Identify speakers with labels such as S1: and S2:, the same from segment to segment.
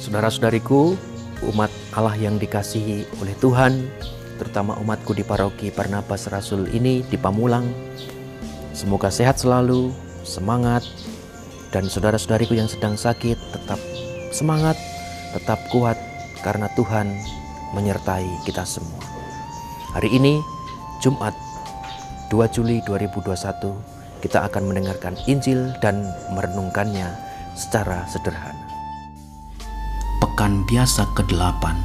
S1: Saudara-saudariku, umat Allah yang dikasihi oleh Tuhan, terutama umatku di paroki Barnabas Rasul ini di Pamulang, semoga sehat selalu, semangat, dan saudara-saudariku yang sedang sakit tetap semangat, tetap kuat, karena Tuhan menyertai kita semua. Hari ini, Jumat 2 Juli 2021, kita akan mendengarkan Injil dan merenungkannya secara sederhana.
S2: Pekan biasa ke-8,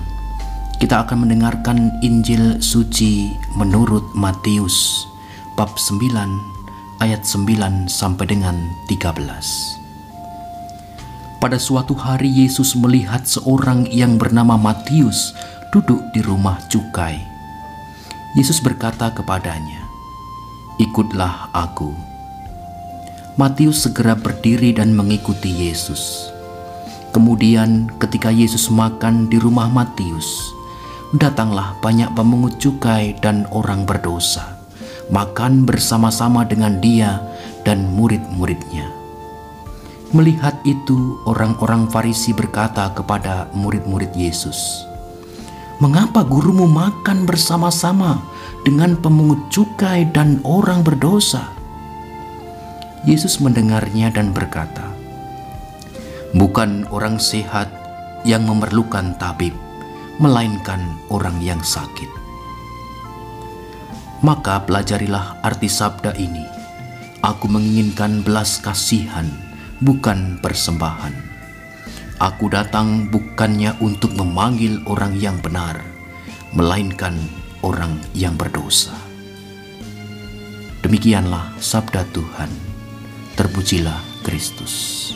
S2: kita akan mendengarkan Injil suci menurut Matius bab 9 ayat 9 sampai dengan 13. Pada suatu hari Yesus melihat seorang yang bernama Matius duduk di rumah cukai. Yesus berkata kepadanya, "Ikutlah aku." Matius segera berdiri dan mengikuti Yesus. Kemudian ketika Yesus makan di rumah Matius, datanglah banyak pemungut cukai dan orang berdosa, makan bersama-sama dengan dia dan murid-muridnya. Melihat itu, orang-orang Farisi berkata kepada murid-murid Yesus, "Mengapa gurumu makan bersama-sama dengan pemungut cukai dan orang berdosa?" Yesus mendengarnya dan berkata, "Bukan orang sehat yang memerlukan tabib, melainkan orang yang sakit. Maka pelajarilah arti sabda ini, aku menginginkan belas kasihan, bukan persembahan. Aku datang bukannya untuk memanggil orang yang benar, melainkan orang yang berdosa." Demikianlah sabda Tuhan. Terpujilah Kristus.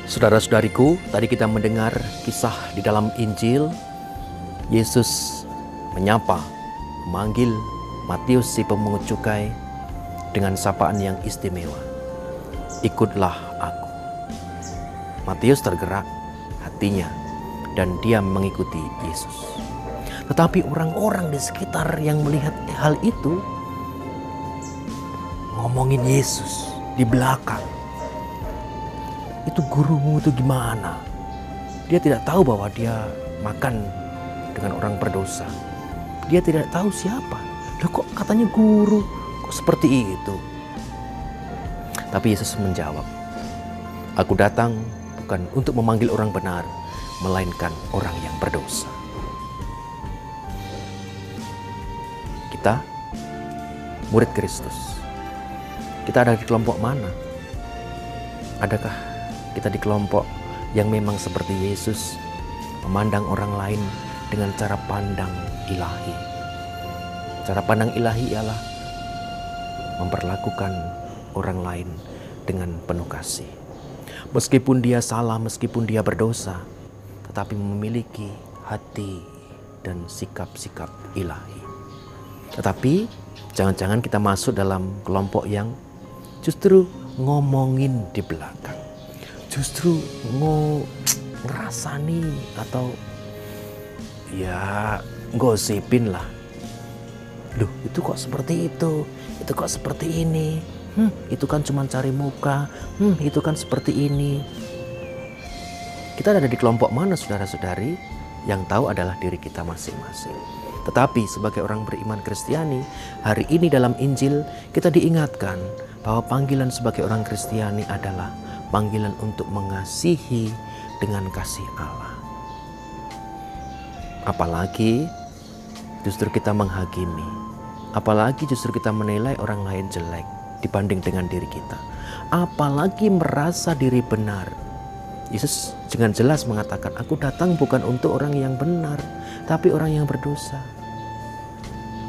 S1: Saudara-saudariku, tadi kita mendengar kisah di dalam Injil. Yesus menyapa, memanggil Matius si pemungut cukai dengan sapaan yang istimewa. "Ikutlah aku." Matius tergerak hatinya dan dia mengikuti Yesus. Tetapi orang-orang di sekitar yang melihat hal itu ngomongin Yesus di belakang. "Itu gurumu itu gimana? Dia tidak tahu bahwa dia makan dengan orang berdosa. Dia tidak tahu siapa. Loh, kok katanya guru? Kok seperti itu?" Tapi Yesus menjawab, "Aku datang bukan untuk memanggil orang benar, melainkan orang yang berdosa." Kita, murid Kristus, kita ada di kelompok mana? Adakah kita di kelompok yang memang seperti Yesus, memandang orang lain dengan cara pandang ilahi? Cara pandang ilahi ialah memperlakukan orang lain dengan penuh kasih. Meskipun dia salah, meskipun dia berdosa, tetapi memiliki hati dan sikap-sikap ilahi. Tetapi jangan-jangan kita masuk dalam kelompok yang justru ngomongin di belakang, justru ngerasani atau ya gosipin lah. "Loh, itu kok seperti itu kok seperti ini, itu kan cuma cari muka, itu kan seperti ini." Kita ada di kelompok mana, saudara-saudari? Yang tahu adalah diri kita masing-masing. Tetapi sebagai orang beriman Kristiani, hari ini dalam Injil kita diingatkan bahwa panggilan sebagai orang Kristiani adalah panggilan untuk mengasihi dengan kasih Allah. Apalagi justru kita menghakimi, apalagi justru kita menilai orang lain jelek dibanding dengan diri kita, apalagi merasa diri benar. Yesus dengan jelas mengatakan, "Aku datang bukan untuk orang yang benar, tapi orang yang berdosa."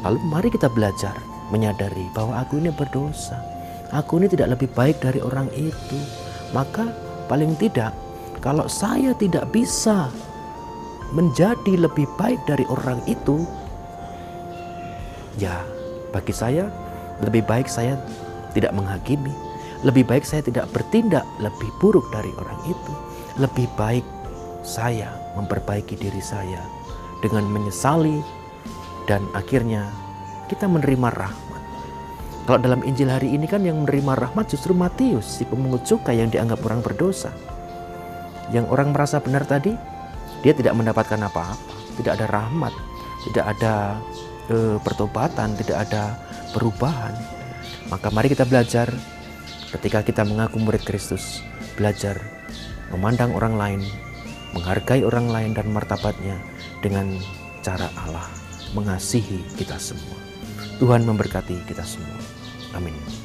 S1: Lalu mari kita belajar menyadari bahwa aku ini berdosa. Aku ini tidak lebih baik dari orang itu. Maka paling tidak, kalau saya tidak bisa menjadi lebih baik dari orang itu, ya bagi saya lebih baik saya tidak menghakimi. Lebih baik saya tidak bertindak lebih buruk dari orang itu. Lebih baik saya memperbaiki diri saya dengan menyesali, dan akhirnya kita menerima rahmat. Kalau dalam Injil hari ini kan yang menerima rahmat justru Matius, si pemungut cukai yang dianggap orang berdosa. Yang orang merasa benar tadi, dia tidak mendapatkan apa-apa, tidak ada rahmat, tidak ada pertobatan, tidak ada perubahan. Maka mari kita belajar ketika kita mengaku murid Kristus, belajar memandang orang lain, menghargai orang lain dan martabatnya dengan cara Allah mengasihi kita semua. Tuhan memberkati kita semua. Amin.